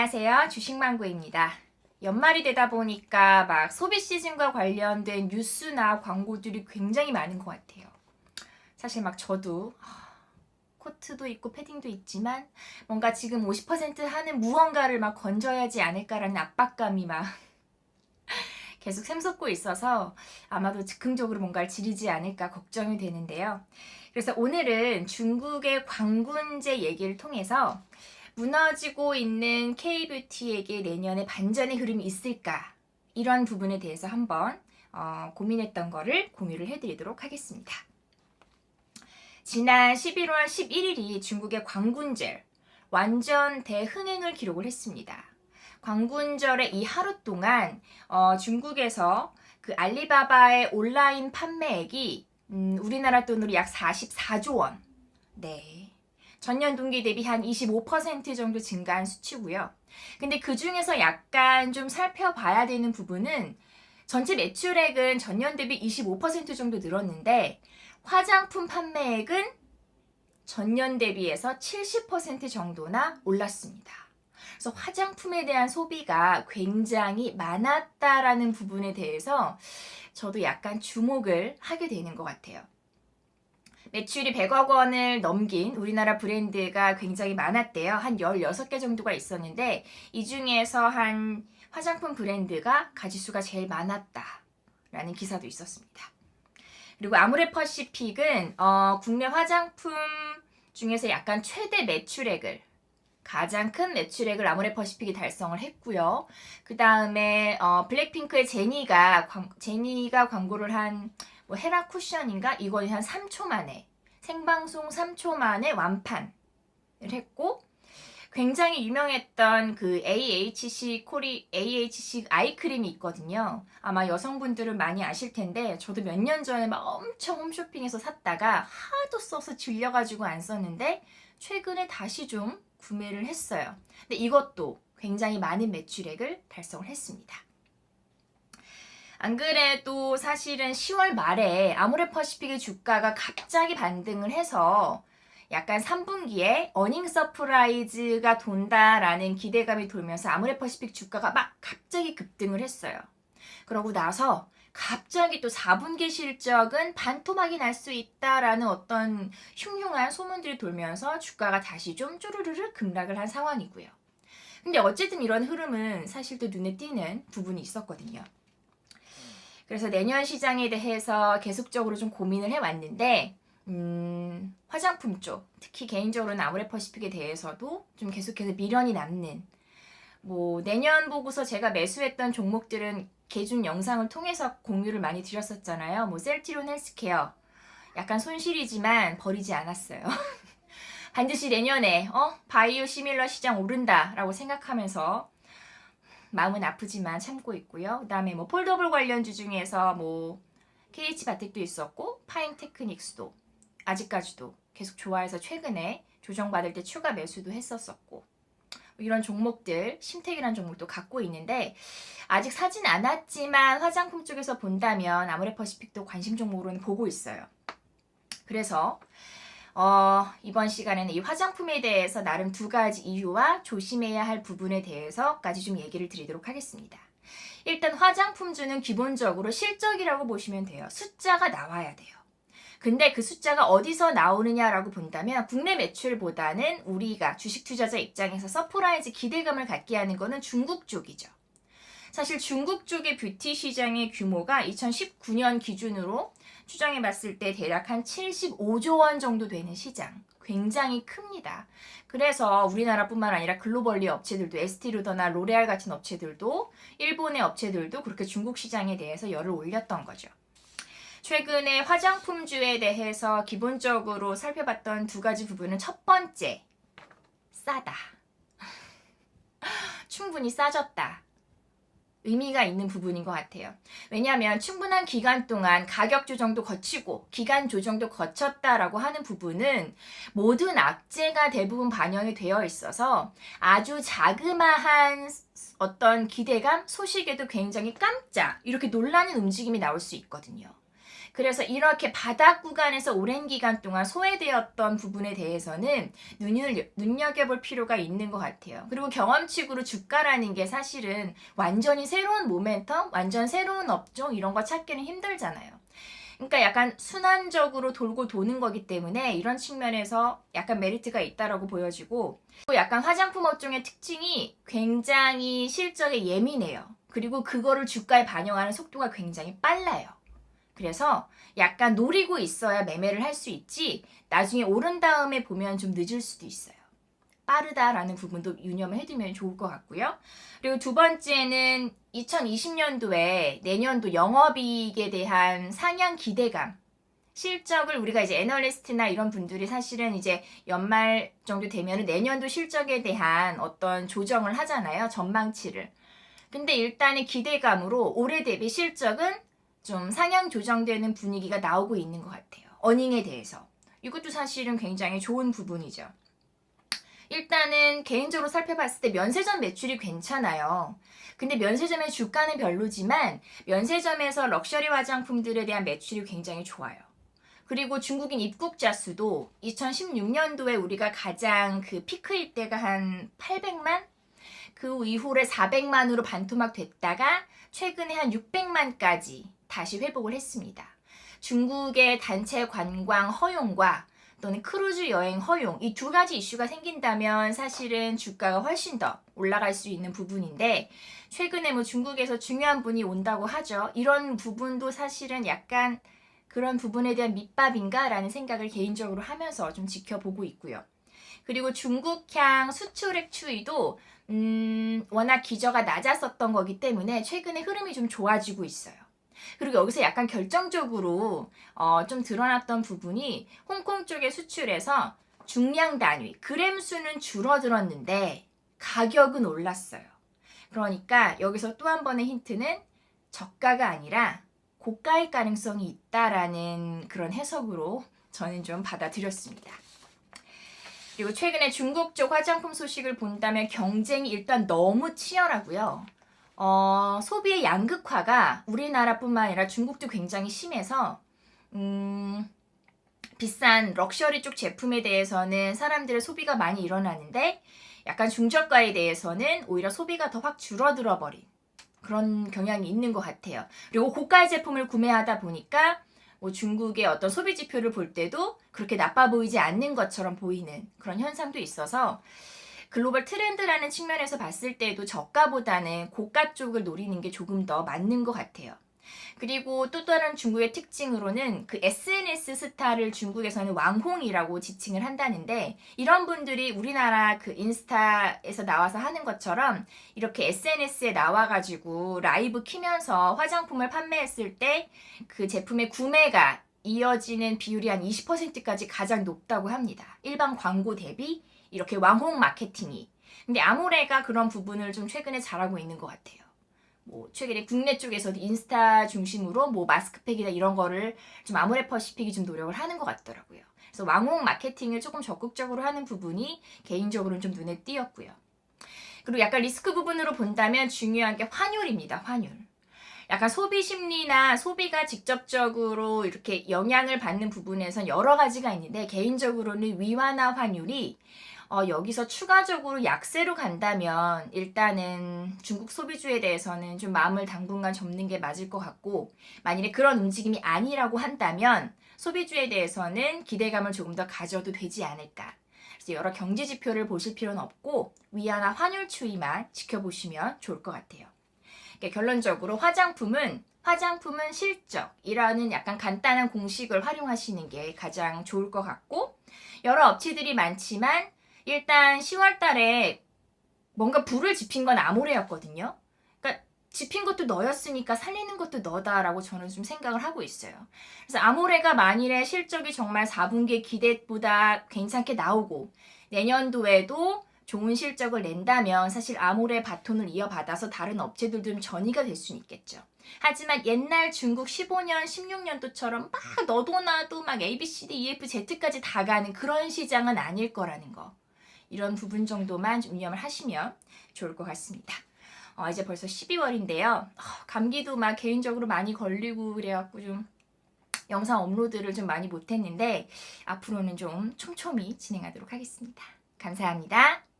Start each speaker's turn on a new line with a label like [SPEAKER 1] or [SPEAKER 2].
[SPEAKER 1] 안녕하세요. 주식망고입니다. 연말이 되다 보니까 막 소비 시즌과 관련된 뉴스나 광고들이 굉장히 많은 것 같아요. 사실 막 저도 코트도 있고 패딩도 있지만 뭔가 지금 50% 하는 무언가를 막 건져야지 않을까라는 압박감이 막 계속 샘솟고 있어서 아마도 즉흥적으로 뭔가를 지르지 않을까 걱정이 되는데요. 그래서 오늘은 중국의 광군제 얘기를 통해서 무너지고 있는 K뷰티에게 내년에 반전의 흐름이 있을까? 이런 부분에 대해서 한번 고민했던 거를 공유를 해드리도록 하겠습니다. 지난 11월 11일이 중국의 광군절 완전 대흥행을 기록을 했습니다. 광군절의 이 하루 동안 중국에서 그 알리바바의 온라인 판매액이 우리나라 돈으로 약 44조 원. 네. 전년 동기 대비 한 25% 정도 증가한 수치고요. 근데 그 중에서 약간 좀 살펴봐야 되는 부분은 전체 매출액은 전년 대비 25% 정도 늘었는데 화장품 판매액은 전년 대비해서 70% 정도나 올랐습니다. 그래서 화장품에 대한 소비가 굉장히 많았다라는 부분에 대해서 저도 약간 주목을 하게 되는 것 같아요. 매출이 100억 원을 넘긴 우리나라 브랜드가 굉장히 많았대요. 한 16개 정도가 있었는데 이 중에서 한 화장품 브랜드가 가지수가 제일 많았다라는 기사도 있었습니다. 그리고 아모레퍼시픽은 국내 화장품 중에서 약간 최대 매출액을 가장 큰 매출액을 아모레퍼시픽이 달성을 했고요. 그 다음에 블랙핑크의 제니가 광고를 한 헤라 쿠션인가? 이걸 한 3초 만에 생방송 3초 만에 완판을 했고 굉장히 유명했던 그 AHC 아이크림이 있거든요. 아마 여성분들은 많이 아실 텐데 저도 몇 년 전에 막 엄청 홈쇼핑에서 샀다가 하도 써서 질려가지고 안 썼는데 최근에 다시 좀 구매를 했어요. 근데 이것도 굉장히 많은 매출액을 달성을 했습니다. 안 그래도 사실은 10월 말에 아모레퍼시픽의 주가가 갑자기 반등을 해서 약간 3분기에 어닝 서프라이즈가 돈다라는 기대감이 돌면서 아모레퍼시픽 주가가 막 갑자기 급등을 했어요. 그러고 나서 갑자기 또 4분기 실적은 반토막이 날 수 있다라는 어떤 흉흉한 소문들이 돌면서 주가가 다시 좀 쪼르르르 급락을 한 상황이고요. 근데 어쨌든 이런 흐름은 사실 또 눈에 띄는 부분이 있었거든요. 그래서 내년 시장에 대해서 계속적으로 좀 고민을 해왔는데 화장품 쪽, 특히 개인적으로는 아모레퍼시픽에 대해서도 좀 계속해서 미련이 남는 뭐 내년 보고서 제가 매수했던 종목들은 개준 영상을 통해서 공유를 많이 드렸었잖아요. 뭐 셀트리온 헬스케어 약간 손실이지만 버리지 않았어요. 반드시 내년에 바이오 시밀러 시장 오른다라고 생각하면서 마음은 아프지만 참고 있고요. 그다음에 뭐 폴더블 관련주 중에서 뭐 KH바텍도 있었고 파인테크닉스도 아직까지도 계속 좋아해서 최근에 조정받을 때 추가 매수도 했었었고 이런 종목들 심택이라는 종목도 갖고 있는데 아직 사진 않았지만 화장품 쪽에서 본다면 아모레퍼시픽도 관심 종목으로는 보고 있어요. 그래서 이번 시간에는 이 화장품에 대해서 나름 두 가지 이유와 조심해야 할 부분에 대해서까지 좀 얘기를 드리도록 하겠습니다. 일단 화장품주는 기본적으로 실적이라고 보시면 돼요. 숫자가 나와야 돼요. 근데 그 숫자가 어디서 나오느냐라고 본다면 국내 매출보다는 우리가 주식 투자자 입장에서 서프라이즈 기대감을 갖게 하는 거는 중국 쪽이죠. 사실 중국 쪽의 뷰티 시장의 규모가 2019년 기준으로 추정해 봤을 때 대략 한 75조 원 정도 되는 시장. 굉장히 큽니다. 그래서 우리나라뿐만 아니라 글로벌리 업체들도 에스티루더나 로레알 같은 업체들도 일본의 업체들도 그렇게 중국 시장에 대해서 열을 올렸던 거죠. 최근에 화장품주에 대해서 기본적으로 살펴봤던 두 가지 부분은 첫 번째, 싸다. 충분히 싸졌다. 의미가 있는 부분인 것 같아요. 왜냐하면 충분한 기간 동안 가격 조정도 거치고 기간 조정도 거쳤다라고 하는 부분은 모든 악재가 대부분 반영이 되어 있어서 아주 자그마한 어떤 기대감, 소식에도 굉장히 깜짝 이렇게 놀라는 움직임이 나올 수 있거든요. 그래서 이렇게 바닥 구간에서 오랜 기간 동안 소외되었던 부분에 대해서는 눈여겨볼 필요가 있는 것 같아요. 그리고 경험칙으로 주가라는 게 사실은 완전히 새로운 모멘텀, 완전 새로운 업종 이런 거 찾기는 힘들잖아요. 그러니까 약간 순환적으로 돌고 도는 거기 때문에 이런 측면에서 약간 메리트가 있다라고 보여지고, 또 약간 화장품 업종의 특징이 굉장히 실적에 예민해요. 그리고 그거를 주가에 반영하는 속도가 굉장히 빨라요. 그래서 약간 노리고 있어야 매매를 할 수 있지, 나중에 오른 다음에 보면 좀 늦을 수도 있어요. 빠르다라는 부분도 유념을 해두면 좋을 것 같고요. 그리고 두 번째는 2020년도에 내년도 영업이익에 대한 상향 기대감. 실적을 우리가 이제 애널리스트나 이런 분들이 사실은 이제 연말 정도 되면 내년도 실적에 대한 어떤 조정을 하잖아요. 전망치를. 근데 일단은 기대감으로 올해 대비 실적은 좀 상향 조정되는 분위기가 나오고 있는 것 같아요. 어닝에 대해서. 이것도 사실은 굉장히 좋은 부분이죠. 일단은 개인적으로 살펴봤을 때 면세점 매출이 괜찮아요. 근데 면세점의 주가는 별로지만 면세점에서 럭셔리 화장품들에 대한 매출이 굉장히 좋아요. 그리고 중국인 입국자 수도 2016년도에 우리가 가장 그 피크일 때가 한 800만? 그 이후에 400만으로 반토막 됐다가 최근에 한 600만까지 다시 회복을 했습니다. 중국의 단체 관광 허용과 또는 크루즈 여행 허용, 이 두 가지 이슈가 생긴다면 사실은 주가가 훨씬 더 올라갈 수 있는 부분인데, 최근에 뭐 중국에서 중요한 분이 온다고 하죠. 이런 부분도 사실은 약간 그런 부분에 대한 밑밥인가 라는 생각을 개인적으로 하면서 좀 지켜보고 있고요. 그리고 중국향 수출액 추이도 워낙 기저가 낮았었던 거기 때문에 최근에 흐름이 좀 좋아지고 있어요. 그리고 여기서 약간 결정적으로 좀 드러났던 부분이 홍콩 쪽의 수출에서 중량 단위, 그램 수는 줄어들었는데 가격은 올랐어요. 그러니까 여기서 또 한 번의 힌트는 저가가 아니라 고가일 가능성이 있다라는 그런 해석으로 저는 좀 받아들였습니다. 그리고 최근에 중국 쪽 화장품 소식을 본다면 경쟁이 일단 너무 치열하고요. 소비의 양극화가 우리나라뿐만 아니라 중국도 굉장히 심해서 비싼 럭셔리 쪽 제품에 대해서는 사람들의 소비가 많이 일어나는데, 약간 중저가에 대해서는 오히려 소비가 더 확 줄어들어 버린 그런 경향이 있는 것 같아요. 그리고 고가의 제품을 구매하다 보니까 뭐 중국의 어떤 소비 지표를 볼 때도 그렇게 나빠 보이지 않는 것처럼 보이는 그런 현상도 있어서, 글로벌 트렌드라는 측면에서 봤을 때도 저가보다는 고가 쪽을 노리는 게 조금 더 맞는 것 같아요. 그리고 또 다른 중국의 특징으로는 그 SNS 스타를 중국에서는 왕홍이라고 지칭을 한다는데, 이런 분들이 우리나라 그 인스타에서 나와서 하는 것처럼 이렇게 SNS에 나와가지고 라이브 키면서 화장품을 판매했을 때 그 제품의 구매가 이어지는 비율이 한 20%까지 가장 높다고 합니다. 일반 광고 대비 이렇게 왕홍 마케팅이. 근데 아모레가 그런 부분을 좀 최근에 잘하고 있는 것 같아요. 뭐 최근에 국내 쪽에서도 인스타 중심으로 뭐 마스크팩이나 이런 거를 좀 아모레퍼시픽이 좀 노력을 하는 것 같더라고요. 그래서 왕홍 마케팅을 조금 적극적으로 하는 부분이 개인적으로는 좀 눈에 띄었고요. 그리고 약간 리스크 부분으로 본다면 중요한 게 환율입니다. 환율. 약간 소비 심리나 소비가 직접적으로 이렇게 영향을 받는 부분에선 여러 가지가 있는데, 개인적으로는 위안화 환율이 여기서 추가적으로 약세로 간다면 일단은 중국 소비주에 대해서는 좀 마음을 당분간 접는 게 맞을 것 같고, 만일에 그런 움직임이 아니라고 한다면 소비주에 대해서는 기대감을 조금 더 가져도 되지 않을까. 그래서 여러 경제 지표를 보실 필요는 없고 위안화 환율 추이만 지켜보시면 좋을 것 같아요. 그러니까 결론적으로 화장품은 실적이라는 약간 간단한 공식을 활용하시는 게 가장 좋을 것 같고, 여러 업체들이 많지만 일단 10월 달에 뭔가 불을 지핀 건 아모레였거든요. 그러니까 지핀 것도 너였으니까 살리는 것도 너다라고 저는 좀 생각을 하고 있어요. 그래서 아모레가 만일에 실적이 정말 4분기 기대보다 괜찮게 나오고 내년도에도 좋은 실적을 낸다면 사실 아모레 바톤을 이어받아서 다른 업체들도 좀 전이가 될 수는 있겠죠. 하지만 옛날 중국 15년, 16년도처럼 막 너도 나도 막 A, B, C, D, E, F, Z까지 다 가는 그런 시장은 아닐 거라는 거. 이런 부분 정도만 좀 유념을 하시면 좋을 것 같습니다. 이제 벌써 12월인데요. 감기도 막 개인적으로 많이 걸리고 그래갖고 좀 영상 업로드를 좀 많이 못했는데 앞으로는 좀 촘촘히 진행하도록 하겠습니다. 감사합니다.